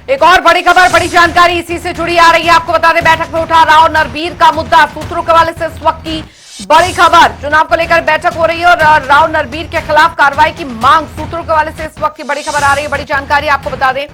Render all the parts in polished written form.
एक और बड़ी खबर, बड़ी जानकारी इसी से जुड़ी आ रही है। आपको बता दें, बैठक में उठा राव नरबीर का मुद्दा। सूत्रों के हवाले से इस वक्त की बड़ी खबर, चुनाव को लेकर बैठक हो रही है और राव नरबीर के खिलाफ कार्रवाई की मांग। सूत्रों के हवाले से इस वक्त की बड़ी खबर आ रही है, बड़ी जानकारी आपको बता दें,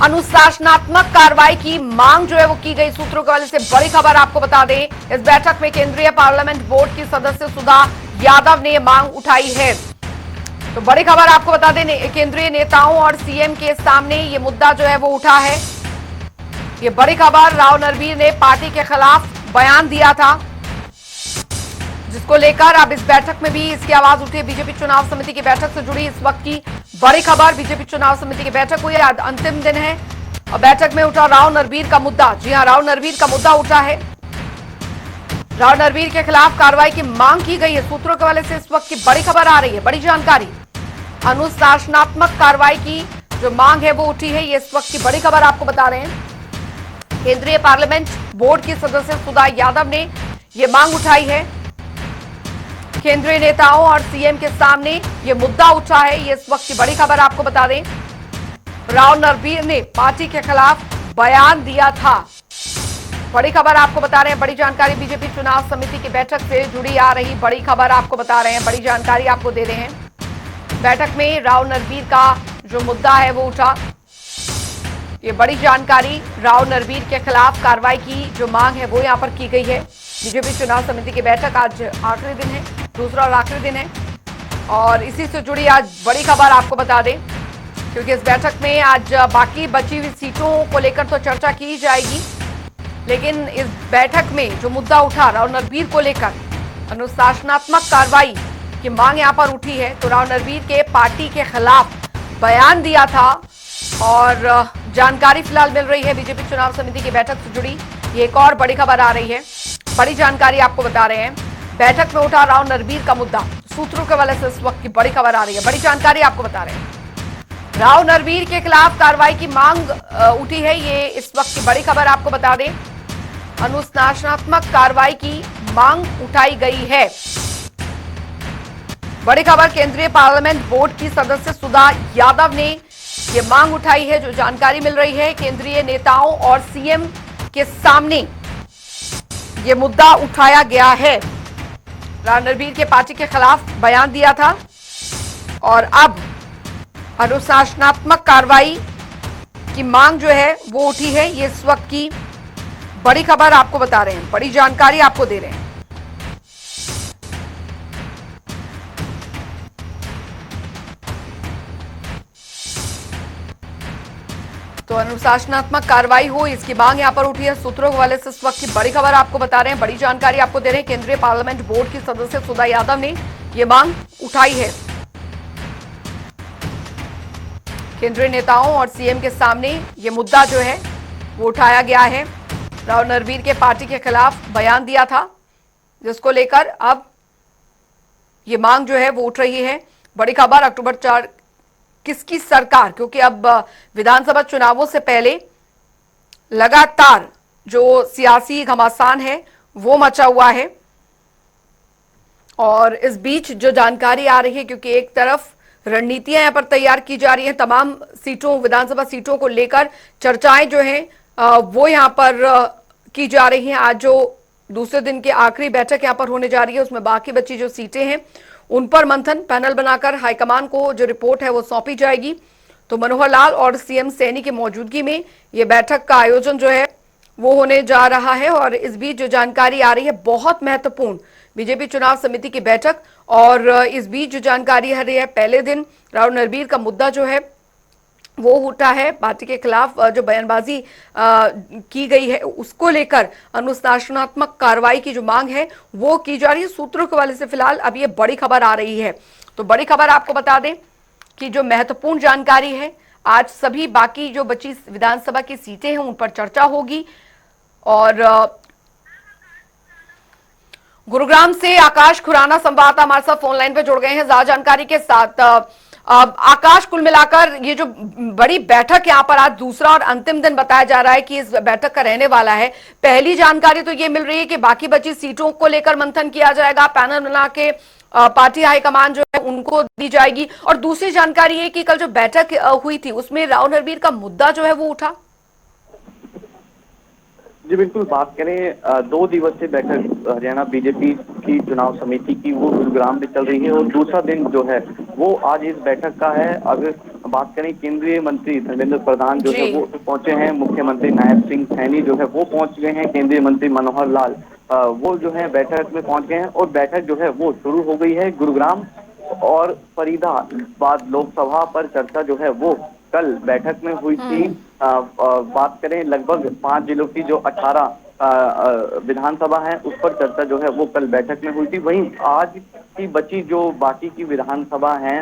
अनुशासनात्मक कार्रवाई की मांग जो है वो की गई। सूत्रों के हवाले से बड़ी खबर आपको बता दें, इस बैठक में केंद्रीय पार्लियामेंट बोर्ड की सदस्य सुधा यादव ने मांग उठाई है। तो बड़ी खबर आपको बता दें, केंद्रीय नेताओं और सीएम के सामने ये मुद्दा जो है वो उठा है। ये बड़ी खबर, राव नरबीर ने पार्टी के खिलाफ बयान दिया था, जिसको लेकर अब इस बैठक में भी इसकी आवाज उठी है। बीजेपी चुनाव समिति की बैठक से जुड़ी इस वक्त की बड़ी खबर, बीजेपी चुनाव समिति की बैठक हुई है, आज अंतिम दिन है और बैठक में उठा राव नरबीर का मुद्दा। जी हां, राव नरबीर का मुद्दा उठा है। राव नरबीर के खिलाफ कार्रवाई की मांग की गई है। सूत्रों के हवाले से इस वक्त की बड़ी खबर आ रही है, बड़ी जानकारी, अनुशासनात्मक कार्रवाई की जो मांग है वो उठी है। ये इस वक्त की बड़ी खबर आपको बता रहे हैं। केंद्रीय पार्लियामेंट बोर्ड की सदस्य सुधा यादव ने ये मांग उठाई है। केंद्रीय नेताओं और सीएम के सामने ये मुद्दा उठा है। ये इस वक्त की बड़ी खबर आपको बता दें, राव नरबीर ने पार्टी के खिलाफ बयान दिया था। बड़ी खबर आपको बता रहे हैं, बड़ी जानकारी, बीजेपी चुनाव समिति की बैठक से जुड़ी आ रही बड़ी खबर आपको बता रहे हैं, बड़ी जानकारी आपको दे रहे हैं। बैठक में राव नरबीर का जो मुद्दा है वो उठा। ये बड़ी जानकारी, राव नरबीर के खिलाफ कार्रवाई की जो मांग है वो यहां पर की गई है। बीजेपी चुनाव समिति की बैठक आज आखिरी दिन है, दूसरा और आखिरी दिन है और इसी से जुड़ी आज बड़ी खबर आपको बता दें, क्योंकि इस बैठक में आज बाकी बची हुई सीटों को लेकर तो चर्चा की जाएगी, लेकिन इस बैठक में जो मुद्दा उठा राव नरबीर को लेकर, अनुशासनात्मक कार्रवाई की मांग यहां पर उठी है। तो राव नरबीर के पार्टी के खिलाफ बयान दिया था और जानकारी फिलहाल मिल रही है बीजेपी चुनाव समिति की बैठक से जुड़ी। ये एक और बड़ी खबर आ रही है, बड़ी जानकारी आपको बता रहे हैं। बैठक में उठा राव नरबीर का मुद्दा, सूत्रों के हवाले से इस वक्त की बड़ी खबर आ रही है, बड़ी जानकारी आपको बता रहे हैं। राव नरबीर के खिलाफ कार्रवाई की मांग उठी है। ये इस वक्त की बड़ी खबर आपको बता दें, अनुशासनात्मक कार्रवाई की मांग उठाई गई है। बड़ी खबर, केंद्रीय पार्लियामेंट बोर्ड की सदस्य सुधा यादव ने ये मांग उठाई है। जो जानकारी मिल रही है, केंद्रीय नेताओं और सीएम के सामने ये मुद्दा उठाया गया है। राव नरबीर के पार्टी के खिलाफ बयान दिया था और अब अनुशासनात्मक कार्रवाई की मांग जो है वो उठी है। ये इस वक्त की बड़ी खबर आपको बता रहे हैं, बड़ी जानकारी आपको दे रहे हैं। तो अनुशासनात्मक कार्रवाई हो, इसकी मांग यहां पर उठी है। सूत्रों के हवाले से इस वक्त की बड़ी खबर आपको बता रहे हैं, बड़ी जानकारी आपको दे रहे हैं। केंद्रीय पार्लियामेंट बोर्ड की सदस्य सुधा यादव ने यह मांग उठाई है। केंद्रीय नेताओं और सीएम के सामने यह मुद्दा जो है वो उठाया गया है। राव नरबीर के पार्टी के खिलाफ बयान दिया था, जिसको लेकर अब ये मांग जो है वो उठ रही है। बड़ी खबर, अक्टूबर 4 किसकी सरकार, क्योंकि अब विधानसभा चुनावों से पहले लगातार जो सियासी घमासान है वो मचा हुआ है और इस बीच जो जानकारी आ रही है, क्योंकि एक तरफ रणनीतियां यहां पर तैयार की जा रही हैं, तमाम सीटों, विधानसभा सीटों को लेकर चर्चाएं जो हैं वो यहां पर की जा रही हैं। आज जो दूसरे दिन की आखिरी बैठक यहां पर होने जा रही है, उसमें बाकी बची जो सीटें हैं उन पर मंथन, पैनल बनाकर हाईकमान को जो रिपोर्ट है वो सौंपी जाएगी। तो मनोहर लाल और सीएम सैनी की मौजूदगी में ये बैठक का आयोजन जो है वो होने जा रहा है और इस बीच जो जानकारी आ रही है, बहुत महत्वपूर्ण बीजेपी चुनाव समिति की बैठक और इस बीच जो जानकारी आ रही है, पहले दिन राव नरबीर का मुद्दा जो है वो उठा है। पार्टी के खिलाफ जो बयानबाजी की गई है उसको लेकर अनुशासनात्मक कार्रवाई की जो मांग है वो की जा रही है। सूत्रों के हवाले से फिलहाल अब ये बड़ी खबर आ रही है। तो बड़ी खबर आपको बता दें कि जो महत्वपूर्ण जानकारी है, आज सभी बाकी जो बची विधानसभा की सीटें हैं उन पर चर्चा होगी। और गुरुग्राम से आकाश खुराना संवाददाता हमारे साथ फोन लाइन पे जुड़ गए हैं ज्यादा जानकारी के साथ। आकाश, कुल मिलाकर ये जो बड़ी बैठक यहाँ पर आज दूसरा और अंतिम दिन बताया जा रहा है कि इस बैठक का रहने वाला है, पहली जानकारी तो ये मिल रही है कि बाकी बची सीटों को लेकर मंथन किया जाएगा, पैनल बना के पार्टी हाईकमान जो है उनको दी जाएगी। और दूसरी जानकारी है कि कल जो बैठक हुई थी उसमें राव नरबीर का मुद्दा जो है वो उठा। जी बिल्कुल, बात करें 2 दिवसीय बैठक हरियाणा बीजेपी की चुनाव समिति की, वो गुरुग्राम में चल रही है और दूसरा दिन जो है वो आज इस बैठक का है। अगर बात करें केंद्रीय मंत्री धर्मेंद्र प्रधान जो है जी। वो पहुंचे हैं, मुख्यमंत्री नायब सिंह सैनी जो है वो पहुंच गए हैं, केंद्रीय मंत्री मनोहर लाल वो जो है बैठक में पहुंच गए हैं और बैठक जो है वो शुरू हो गई है। गुरुग्राम और फरीदाबाद लोकसभा पर चर्चा जो है वो कल बैठक में हुई थी। बात करें लगभग 5 जिलों की जो 18 विधानसभा है उस पर चर्चा जो है वो कल बैठक में हुई थी। वहीं आज की बची जो बाकी की विधानसभा हैं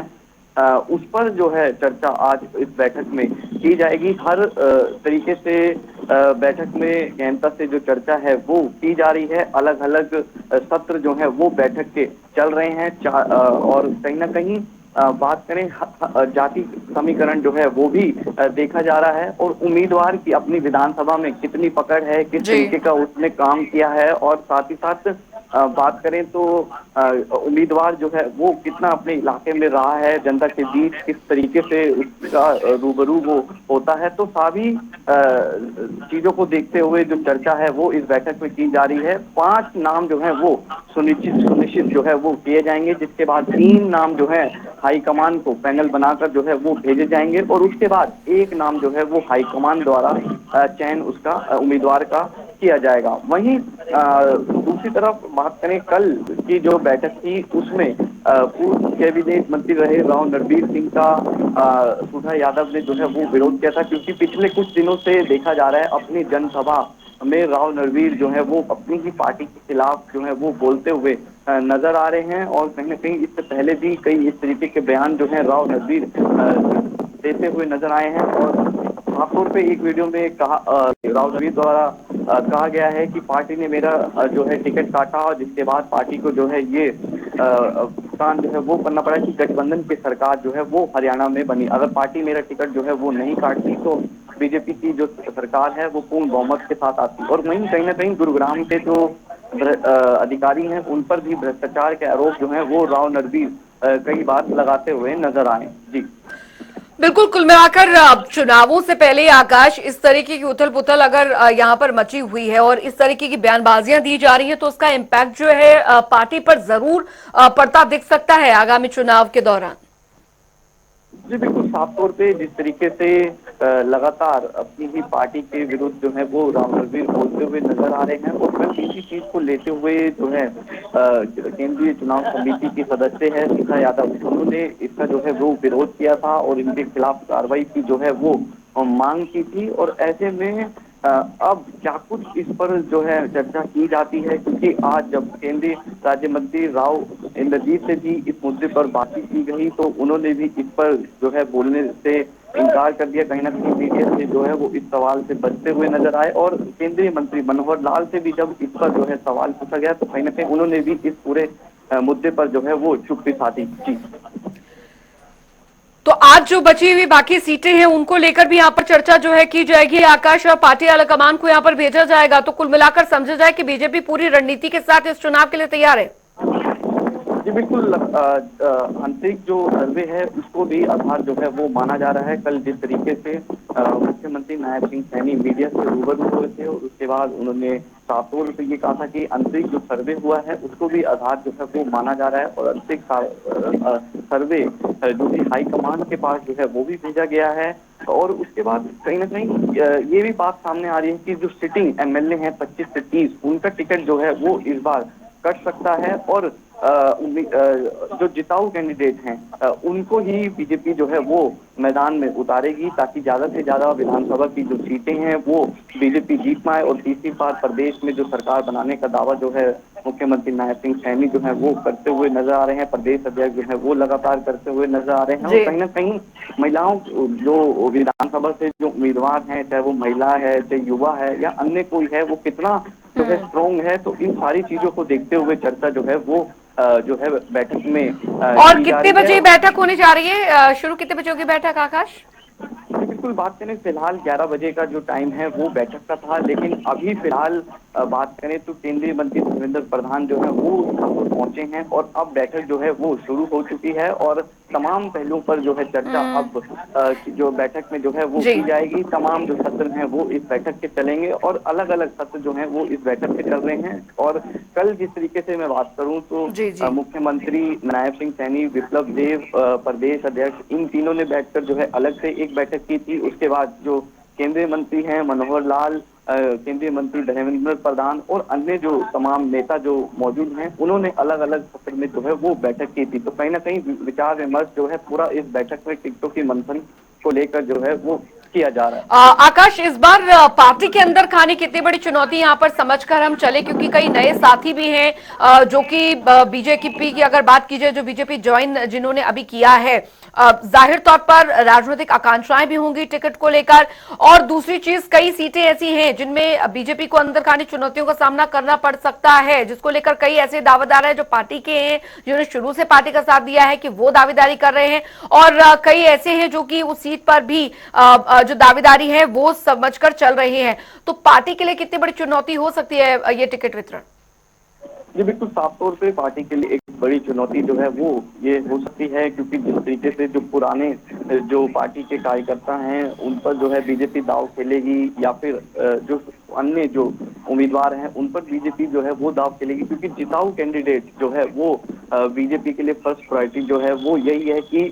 उस पर जो है चर्चा आज इस बैठक में की जाएगी। हर तरीके से बैठक में गहनता से जो चर्चा है वो की जा रही है। अलग अलग सत्र जो है वो बैठक के चल रहे हैं। और कहीं ना कहीं बात करें जाति समीकरण जो है वो भी देखा जा रहा है और उम्मीदवार की अपनी विधानसभा में कितनी पकड़ है, किस जी। तरीके का उसने काम किया है और साथ ही साथ बात करें तो उम्मीदवार जो है वो कितना अपने इलाके में रहा है, जनता के बीच किस तरीके से उसका रूबरू वो होता है। तो सभी चीजों को देखते हुए जो चर्चा है वो इस बैठक में की जा रही है। 5 नाम जो है वो सुनिश्चित जो है वो किए जाएंगे, जिसके बाद 3 नाम जो है हाईकमान को पैनल बनाकर जो है वो भेजे जाएंगे और उसके बाद एक नाम जो है वो हाईकमान द्वारा चयन उसका उम्मीदवार का किया जाएगा। वहीं दूसरी तरफ बात करें कल की जो बैठक थी उसमें पूर्व कैबिनेट मंत्री रहे राव नरबीर सिंह का सुधा यादव ने जो है वो विरोध किया था, क्योंकि पिछले कुछ दिनों से देखा जा रहा है अपनी जनसभा में राव नरबीर जो है वो अपनी ही पार्टी के खिलाफ जो है वो बोलते हुए नजर आ रहे हैं और कहीं ना कहीं इससे पहले भी कई इस तरीके के बयान जो है राव नरबीर देते हुए नजर आए हैं। और खासतौर पे एक वीडियो में कहा राव नरबीर द्वारा कहा गया है कि पार्टी ने मेरा जो है टिकट काटा और जिसके बाद पार्टी को जो है ये भुगतान जो है वो करना पड़ा कि गठबंधन की सरकार जो है वो हरियाणा में बनी। अगर पार्टी मेरा टिकट जो है वो नहीं काटती तो बीजेपी की जो सरकार है वो पूर्ण बहुमत के साथ आती। और वहीं कहीं ना कहीं गुरुग्राम के जो अधिकारी हैं उन पर भी भ्रष्टाचार के आरोप जो है वो राव नरबीर कई बार लगाते हुए नजर आए। जी बिल्कुल, कुल मिलाकर चुनावों से पहले आकाश इस तरीके की उथल पुथल अगर यहाँ पर मची हुई है और इस तरीके की बयानबाजियां दी जा रही है तो उसका इम्पैक्ट जो है पार्टी पर जरूर पड़ता दिख सकता है आगामी चुनाव के दौरान। जी बिल्कुल, साफ तौर पे जिस तरीके से लगातार अपनी ही पार्टी के विरुद्ध जो है वो राव नरबीर बोलते हुए नजर आ रहे हैं और कल इसी चीज को लेते हुए जो है केंद्रीय चुनाव समिति की सदस्य है सुधा यादव, उन्होंने इसका जो है वो विरोध किया था और इनके खिलाफ कार्रवाई की जो है वो मांग की थी। और ऐसे में अब क्या कुछ इस पर जो है चर्चा की जाती है, क्योंकि आज जब केंद्रीय राज्य मंत्री राव इंद्रजीत से भी इस मुद्दे पर बातचीत की गई तो उन्होंने भी इस पर जो है बोलने से इनकार कर दिया। कहीं ना कहीं मीडिया से जो है वो इस सवाल से बचते हुए नजर आए और केंद्रीय मंत्री मनोहर लाल से भी जब इस पर जो है सवाल पूछा गया तो कहीं ना कहीं उन्होंने भी इस पूरे मुद्दे पर जो है वो चुप्पी साधी। जी तो आज जो बची हुई बाकी सीटें हैं उनको लेकर भी यहाँ पर चर्चा जो है की जाएगी आकाश, और पार्टी आलाकमान को यहाँ पर भेजा जाएगा। तो कुल मिलाकर समझा जाए कि बीजेपी पूरी रणनीति के साथ इस चुनाव के लिए तैयार है। जी बिल्कुल, आंतरिक जो सर्वे है उसको भी आधार जो है वो माना जा रहा है। कल जिस तरीके से मुख्यमंत्री नायब सिंह सैनी मीडिया से रूबरू हुए थे और उसके बाद उन्होंने साफ तौर पर ये कहा था कि आंतरिक जो सर्वे हुआ है उसको भी आधार जो है वो माना जा रहा है और आंतरिक सर्वे जो भी हाईकमान के पास जो है वो भी भेजा गया है। और उसके बाद कहीं ना कहीं ये भी बात सामने आ रही है कि जो सिटिंग एमएलए हैं 25 से 30 उनका टिकट जो है वो इस बार कट सकता है और जो जिताऊ कैंडिडेट हैं उनको ही बीजेपी जो है वो मैदान में उतारेगी ताकि ज्यादा से ज्यादा विधानसभा की जो सीटें हैं वो बीजेपी जीत पाए और तीसरी बार प्रदेश में जो सरकार बनाने का दावा जो है मुख्यमंत्री नायब सिंह सैनी जो है वो करते हुए नजर आ रहे हैं, प्रदेश अध्यक्ष जो है वो लगातार करते हुए नजर आ रहे हैं। और कहीं ना कहीं महिलाओं जो विधानसभा से जो उम्मीदवार हैं, चाहे वो महिला है, चाहे युवा है या अन्य कोई है, वो कितना जो है स्ट्रॉन्ग है। तो इन सारी चीजों को देखते हुए चर्चा जो है वो जो है बैठक में और की जा कितने रही बजे है। बैठक होने जा रही है, शुरू कितने बजे होगी बैठक आकाश? बिल्कुल, बात करें फिलहाल 11 बजे का जो टाइम है वो बैठक का था, लेकिन अभी फिलहाल बात करें तो केंद्रीय मंत्री धर्मेंद्र प्रधान जो है वो यहाँ पर पहुंचे हैं और अब बैठक जो है वो शुरू हो चुकी है। और तमाम पहलुओं पर जो है चर्चा अब जो बैठक में जो है वो जी। की जाएगी। तमाम जो सत्र हैं वो इस बैठक के चलेंगे और अलग अलग सत्र जो हैं वो इस बैठक के चल रहे हैं। और कल जिस तरीके से मैं बात करूं तो जी। जी। मुख्यमंत्री नायब सिंह सैनी, विप्लव देव प्रदेश अध्यक्ष, इन तीनों ने बैठकर जो है अलग से एक बैठक की थी। उसके बाद जो केंद्रीय मंत्री हैं मनोहर लाल, केंद्रीय मंत्री धर्मेंद्र प्रधान और अन्य जो तमाम नेता जो मौजूद हैं, उन्होंने अलग अलग सत्र में जो है वो बैठक की थी। तो कहीं ना कहीं विचार विमर्श जो है पूरा इस बैठक में टिकटों की मंथन को लेकर जो है वो किया जा रहा है। आकाश, इस बार पार्टी के अंदर खाने कितनी बड़ी चुनौती यहाँ पर समझकर हम चले, क्योंकि कई नए साथी भी हैं जो कि बीजेपी की अगर बात की जाए, जो बीजेपी ज्वाइन जिन्होंने अभी किया है, जाहिर तौर पर राजनीतिक आकांक्षाएं भी होंगी टिकट को लेकर। और दूसरी चीज, कई सीटें ऐसी हैं जिनमें बीजेपी को अंदर खानी चुनौतियों का सामना करना पड़ सकता है, जिसको लेकर कई ऐसे दावेदार हैं जो पार्टी के हैं, जिन्होंने शुरू से पार्टी का साथ दिया है कि वो दावेदारी कर रहे हैं, और कई ऐसे हैं जो कि उस सीट पर भी जो दावेदारी है वो समझकर चल रहे हैं। तो पार्टी के लिए कितनी बड़ी चुनौती हो सकती है ये टिकट वितरण? जी बिल्कुल, साफ तौर पे पार्टी के लिए एक बड़ी चुनौती जो है वो ये हो सकती है, क्योंकि जिस तरीके से जो पुराने जो पार्टी के कार्यकर्ता हैं उन पर जो है बीजेपी दाव खेलेगी, या फिर जो अन्य जो उम्मीदवार हैं उन पर बीजेपी जो है वो दाव खेलेगी, क्योंकि जिताऊ कैंडिडेट जो है वो बीजेपी के लिए फर्स्ट प्रायोरिटी जो है वो यही है कि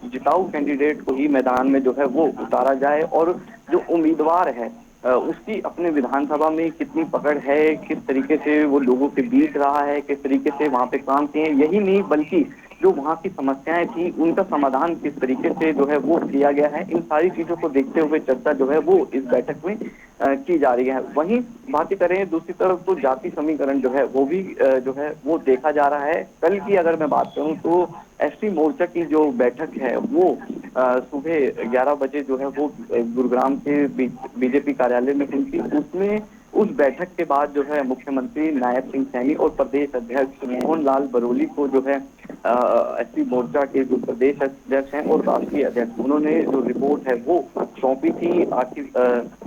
जिताऊ कैंडिडेट को ही मैदान में जो है वो उतारा जाए, और जो उम्मीदवार है उसकी अपने विधानसभा में कितनी पकड़ है, किस तरीके से वो लोगों के बीच रहा है, किस तरीके से वहां पे काम किए हैं, यही नहीं बल्कि जो वहां की समस्याएं थी उनका समाधान किस तरीके से जो है वो किया गया है। इन सारी चीजों को देखते हुए चर्चा जो है वो इस बैठक में की जा रही है। वहीं बात करें दूसरी तरफ तो जाति समीकरण जो है वो भी जो है वो देखा जा रहा है। कल की अगर मैं बात करूं तो एसटी मोर्चा की जो बैठक है वो सुबह 11 बजे जो है वो गुरुग्राम के बीजेपी कार्यालय में हुई थी। उसमें उस बैठक के बाद जो है मुख्यमंत्री नायब सिंह सैनी और प्रदेश अध्यक्ष मोहन लाल बरोली को जो है एसटी मोर्चा के जो प्रदेश अध्यक्ष हैं और राष्ट्रीय अध्यक्ष, उन्होंने जो रिपोर्ट है वो सौंपी थी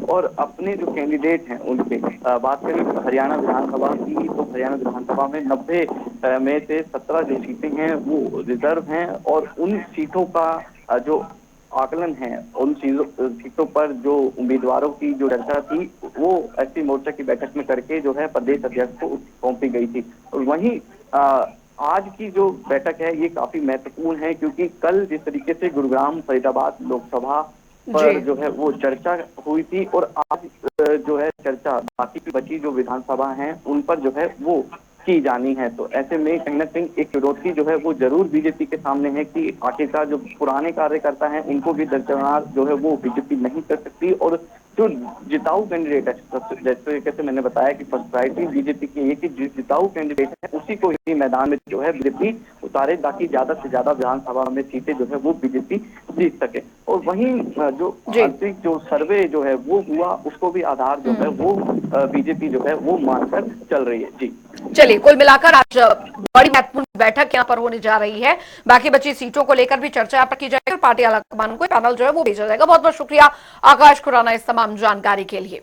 और अपने जो कैंडिडेट हैं उनके बात करें हरियाणा विधानसभा की, तो हरियाणा विधानसभा में 90 में से 17 जो सीटें हैं वो रिजर्व हैं, और उन सीटों का जो आकलन है, उन सीटों पर जो उम्मीदवारों की जो चर्चा थी वो एसटी मोर्चा की बैठक में करके जो है प्रदेश अध्यक्ष को सौंपी गई थी। और वहीं आज की जो बैठक है ये काफी महत्वपूर्ण है, क्योंकि कल जिस तरीके से गुरुग्राम फरीदाबाद लोकसभा पर जो है वो चर्चा हुई थी, और आज जो है चर्चा बाकी की बची जो विधानसभा हैं उन पर जो है वो की जानी है। तो ऐसे में कहीं ना कहीं एक चुनौती जो है वो जरूर बीजेपी के सामने है कि आखिरकार जो पुराने कार्यकर्ता हैं उनको भी दरकिनार जो है वो बीजेपी नहीं कर सकती, और जो जिताऊ कैंडिडेट है, जैसे मैंने बताया कि फर्स्ट प्रायोरिटी बीजेपी की है कि जिताऊ कैंडिडेट है उसी को ही मैदान में जो है बीजेपी उतारे, ताकि ज्यादा से ज्यादा विधानसभा में सीटें जो है वो बीजेपी जीत सके। और वहीं जो आंतरिक जो सर्वे जो है वो हुआ, उसको भी आधार जो है वो बीजेपी जो है वो मानकर चल रही है। जी चलिए, कुल मिलाकर आज बड़ी महत्वपूर्ण बैठक यहाँ पर होने जा रही है। बाकी बची सीटों को लेकर भी चर्चा यहाँ पर की जाएगी और पार्टी आलाकमान को पैनल जो है वो भेजा जाएगा। बहुत बहुत शुक्रिया आकाश खुराना इस तमाम जानकारी के लिए।